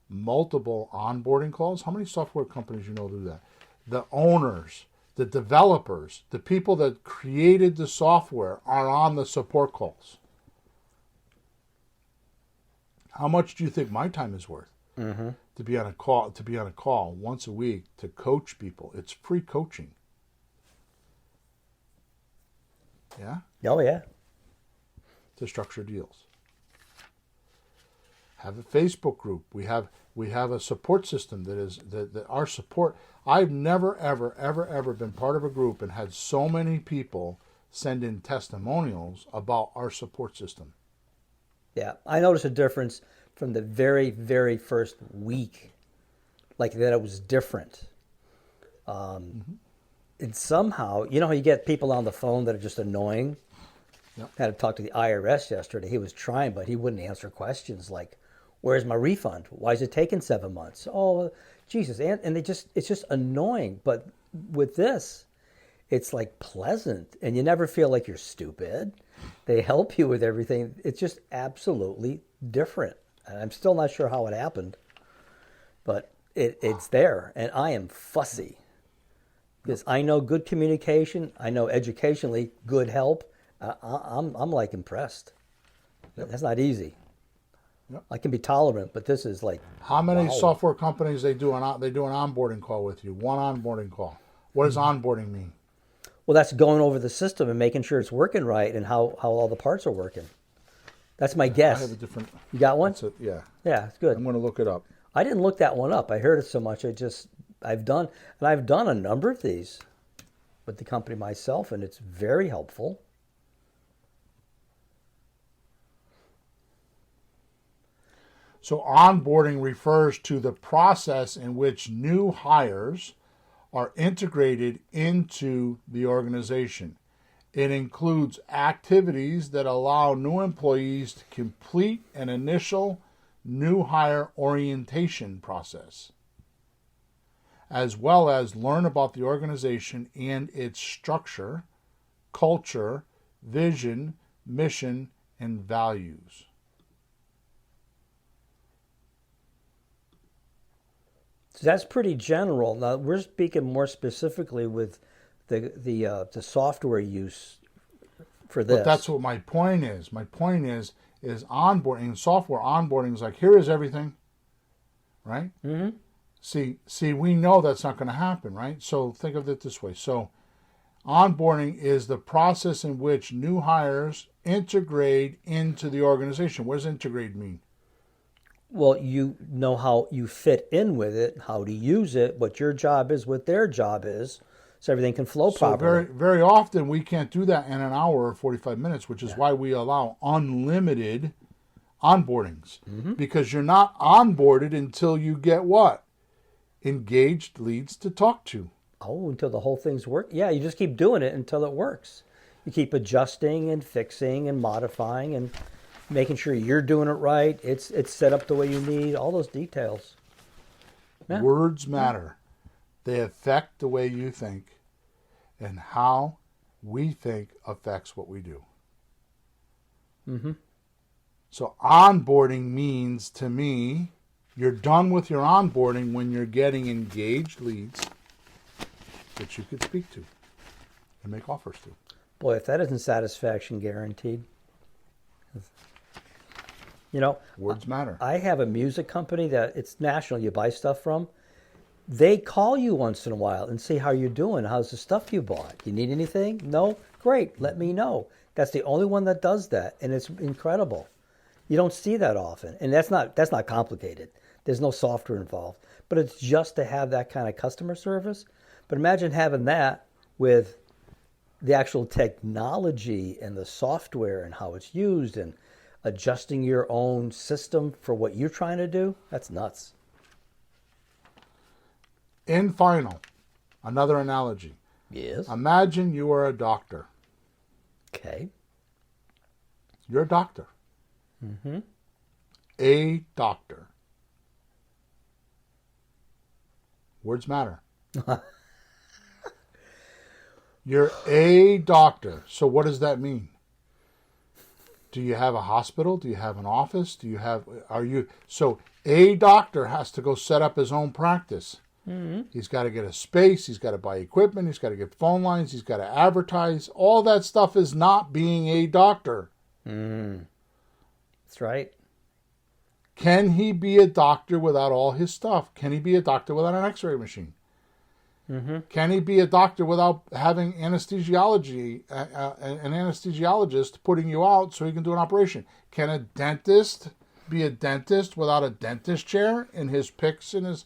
multiple onboarding calls. How many software companies do that? The owners, the developers, the people that created the software are on the support calls. How much do you think my time is worth? Mm-hmm. To be on a call once a week to coach people. It's free coaching. Yeah? Oh, yeah. To structure deals. Have a Facebook group. We have a support system that our support. I've never ever been part of a group and had so many people send in testimonials about our support system. Yeah, I noticed a difference from the very, very first week, like that it was different. And somehow, you know how you get people on the phone that are just annoying? Yep. I had to talk to the IRS yesterday. He was trying, but he wouldn't answer questions like, where's my refund? Why is it taking 7 months? Oh, Jesus. And it's just annoying. But with this, it's like pleasant, and you never feel like you're stupid. They help you with everything. It's just absolutely different. And I'm still not sure how it happened, but it's there. And I am fussy because I know good communication. I know educationally good help. I'm like impressed. Yep. That's not easy. Yep. I can be tolerant, but this is like, how many wow. software companies they do an onboarding call with you? One onboarding call. What does onboarding mean? Well, that's going over the system and making sure it's working right and how all the parts are working. That's my guess. I have a different. You got one? Yeah. Yeah, it's good. I'm going to look it up. I didn't look that one up. I heard it so much. I've done a number of these with the company myself, and it's very helpful. So onboarding refers to the process in which new hires are integrated into the organization. It includes activities that allow new employees to complete an initial new hire orientation process, as well as learn about the organization and its structure, culture, vision, mission, and values. So that's pretty general. Now we're speaking more specifically with the software use for this. But that's what my point is. My point is onboarding, software onboarding is like, here is everything, right? Mm-hmm. See, we know that's not going to happen, right? So think of it this way. So onboarding is the process in which new hires integrate into the organization. What does integrate mean? Well, you know how you fit in with it, how to use it, what your job is, what their job is, so everything can flow properly. Very, very often we can't do that in an hour or 45 minutes, which is why we allow unlimited onboardings. Mm-hmm. Because you're not onboarded until you get what? Engaged leads to talk to. Oh, until the whole thing's work? Yeah, you just keep doing it until it works. You keep adjusting and fixing and modifying and making sure you're doing it right. It's set up the way you need, all those details. Yeah. Words matter. They affect the way you think, and how we think affects what we do. Mm-hmm. So onboarding means, to me, you're done with your onboarding when you're getting engaged leads that you could speak to and make offers to. Boy, if that isn't satisfaction guaranteed. You know, words matter. I have a music company that it's national. You buy stuff from. They call you once in a while and see how you're doing. How's the stuff you bought? You need anything? No? Great. Let me know. That's the only one that does that, and it's incredible. You don't see that often, and that's not complicated. There's no software involved, but it's just to have that kind of customer service. But imagine having that with the actual technology and the software and how it's used and adjusting your own system for what you're trying to do. That's nuts. In final, another analogy. Yes. Imagine you are a doctor. Okay. You're a doctor. Mm-hmm. A doctor. Words matter. You're a doctor. So what does that mean? Do you have a hospital? Do you have an office? So a doctor has to go set up his own practice. Mm-hmm. He's got to get a space. He's got to buy equipment. He's got to get phone lines. He's got to advertise. All that stuff is not being a doctor. That's right. Can he be a doctor without all his stuff? Can he be a doctor without an x-ray machine? Mm-hmm. Can he be a doctor without having anesthesiology, an anesthesiologist putting you out so he can do an operation? Can a dentist be a dentist without a dentist chair and his picks and his...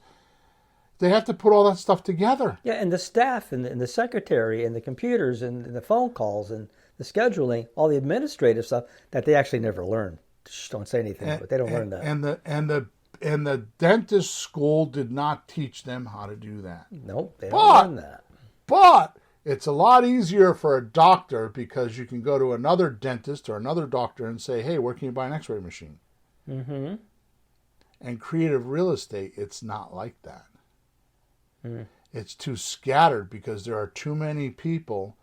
They have to put all that stuff together. Yeah, and the staff and the secretary and the computers and the phone calls and the scheduling, all the administrative stuff that they actually never learn. Shh, don't say anything, but they don't learn that. And the dentist school did not teach them how to do that. Nope, they don't learn that. But it's a lot easier for a doctor because you can go to another dentist or another doctor and say, hey, where can you buy an x-ray machine? Mm-hmm. And creative real estate, it's not like that. It's too scattered because there are too many people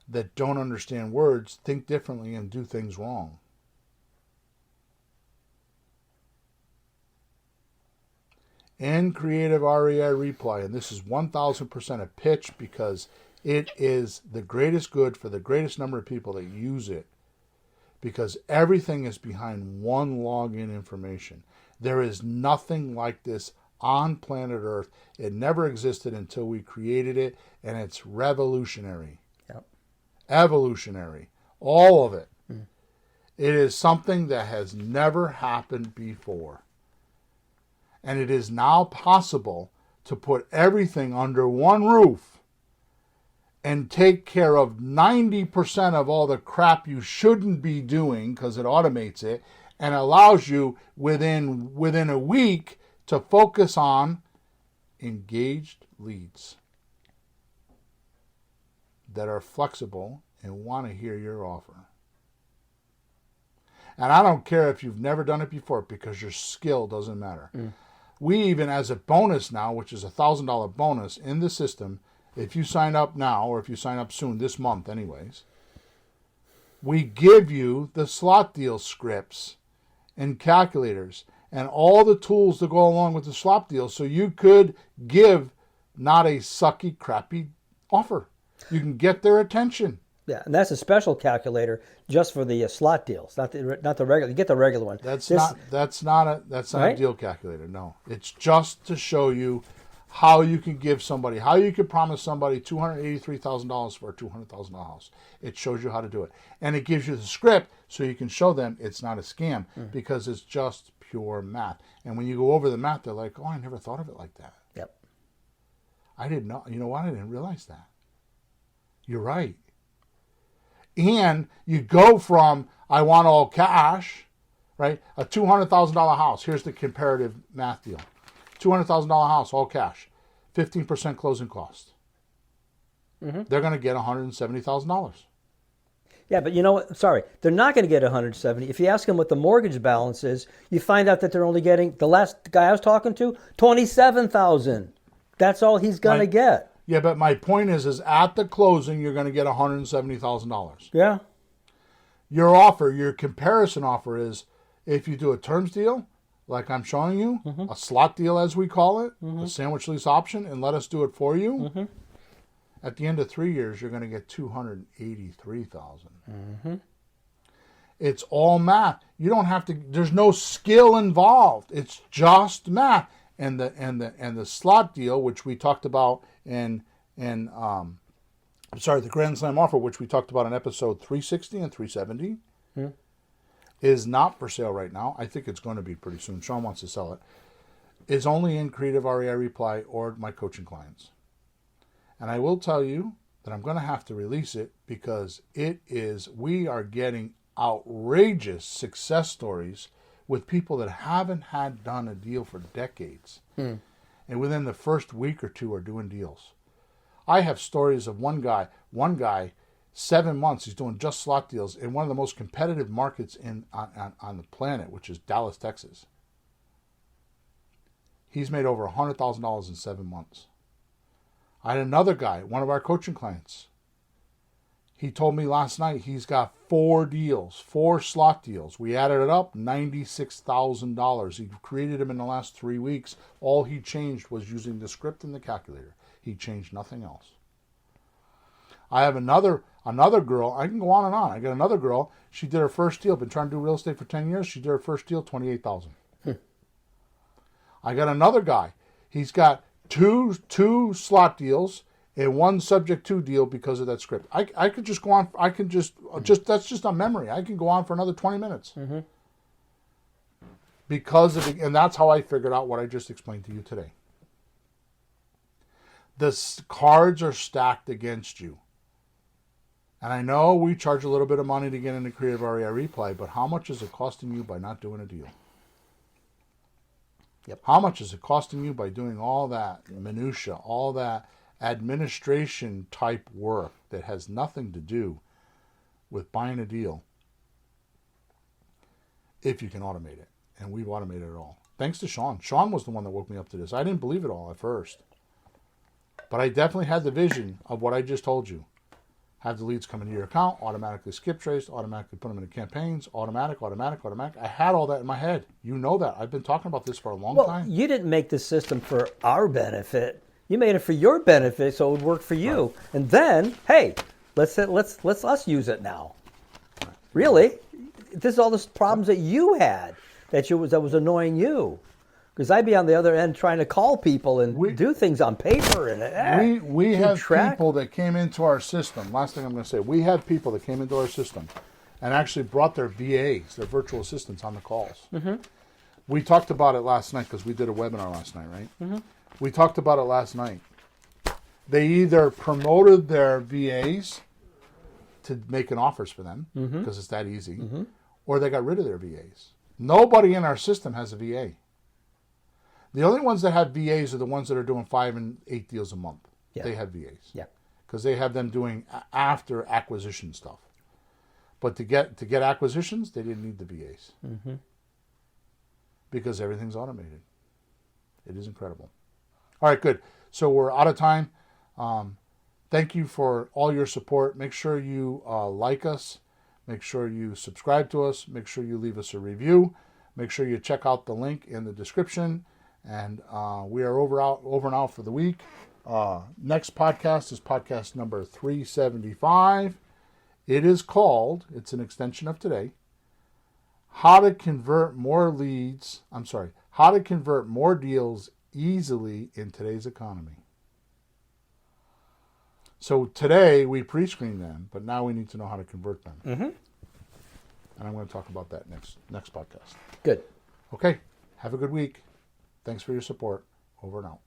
that don't understand words, think differently, and do things wrong. In creative REI reply, and this is 1000% a pitch because it is the greatest good for the greatest number of people that use it, because everything is behind one login information. There is nothing like this on planet Earth. It never existed until we created it, and it's revolutionary. Yep. Evolutionary. All of it. It is something that has never happened before. And it is now possible to put everything under one roof and take care of 90% of all the crap you shouldn't be doing because it automates it and allows you within a week to focus on engaged leads that are flexible and want to hear your offer. And I don't care if you've never done it before because your skill doesn't matter. We even, as a bonus now, which is a $1,000 bonus in the system, if you sign up now or if you sign up soon, this month anyways, we give you the slot deal scripts and calculators and all the tools that go along with the slot deal so you could give not a sucky, crappy offer. You can get their attention. Yeah, and that's a special calculator just for the slot deals, not the regular. You get the regular one. That's not a deal calculator. No, it's just to show you how you can give somebody, how you can promise somebody $283,000 for a $200,000 house. It shows you how to do it, and it gives you the script so you can show them it's not a scam because it's just pure math. And when you go over the math, they're like, "Oh, I never thought of it like that." Yep. I didn't know. You know what? I didn't realize that. You're right. And you go from, I want all cash, right? A $200,000 house. Here's the comparative math deal. $200,000 house, all cash. 15% closing cost. They're going to get $170,000. Yeah, but you know what? Sorry, they're not going to get $170,000. If you ask them what the mortgage balance is, you find out that they're only getting, the last guy I was talking to, $27,000. That's all he's going to get. Yeah, but my point is at the closing, you're going to get $170,000. Yeah. Your offer, your comparison offer is, if you do a terms deal, like I'm showing you, a slot deal as we call it, a sandwich lease option, and let us do it for you, at the end of 3 years, you're going to get $283,000. It's all math. You don't have to, there's no skill involved. It's just math. And the slot deal, which we talked about the Grand Slam offer, which we talked about in episode 360 and 370, is not for sale right now. I think it's going to be pretty soon. Sean wants to sell it. Is only in Creative REI Reply or my coaching clients. And I will tell you that I'm going to have to release it because we are getting outrageous success stories with people that haven't had done a deal for decades. And within the first week or two are doing deals. I have stories of one guy, 7 months, he's doing just slot deals in one of the most competitive markets on the planet, which is Dallas, Texas. He's made over $100,000 in 7 months. I had another guy, one of our coaching clients. He told me last night he's got 4 deals, 4 slot deals. We added it up, $96,000. He created them in the last 3 weeks. All he changed was using the script and the calculator. He changed nothing else. I have another girl. I can go on and on. I got another girl. She did her first deal. Been trying to do real estate for 10 years. She did her first deal, $28,000. I got another guy. He's got two slot deals and 1 subject to deal because of that script. I could just go on. I can just that's just on memory. I can go on for another 20 minutes. Mm-hmm. And that's how I figured out what I just explained to you today. The cards are stacked against you. And I know we charge a little bit of money to get into Creative REI Replay, but how much is it costing you by not doing a deal? Yep. How much is it costing you by doing all that minutia, all that administration type work that has nothing to do with buying a deal if you can automate it? And we've automated it all. Thanks to Sean. Sean was the one that woke me up to this. I didn't believe it all at first. But I definitely had the vision of what I just told you. Have the leads come into your account, automatically skip trace, automatically put them into campaigns, automatic. I had all that in my head. You know that. I've been talking about this for a long time. You didn't make the system for our benefit. You made it for your benefit so it would work for you. Right. And then, hey, let's us use it now. Right. Really? This is all the problems that you had that was annoying you. Because I'd be on the other end trying to call people and do things on paper. And we have people that came into our system. Last thing I'm going to say, we have people that came into our system and actually brought their VAs, their virtual assistants, on the calls. Mm-hmm. We talked about it last night because we did a webinar last night, right? Mm-hmm. We talked about it last night. They either promoted their VAs to making offers for them because it's that easy, or they got rid of their VAs. Nobody in our system has a VA. The only ones that have VAs are the ones that are doing 5 and 8 deals a month. Yeah. They have VAs. Yeah. Because they have them doing after acquisition stuff. But to get acquisitions, they didn't need the VAs. Mm-hmm. Because everything's automated. It is incredible. All right, good. So we're out of time. Thank you for all your support. Make sure you like us. Make sure you subscribe to us. Make sure you leave us a review. Make sure you check out the link in the description. And we are over and out for the week. Next podcast is podcast number 375. It is called, it's an extension of today, how to convert more deals easily in today's economy. So today we pre-screen them, but now we need to know how to convert them. Mm-hmm. And I'm going to talk about that next podcast. Good. Okay. Have a good week. Thanks for your support. Over and out.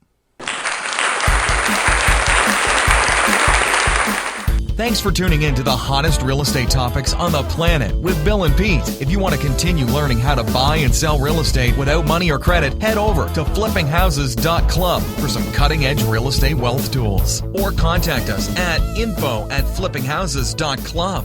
Thanks for tuning in to the hottest real estate topics on the planet with Bill and Pete. If you want to continue learning how to buy and sell real estate without money or credit, head over to flippinghouses.club for some cutting-edge real estate wealth tools. Or contact us at info@flippinghouses.club.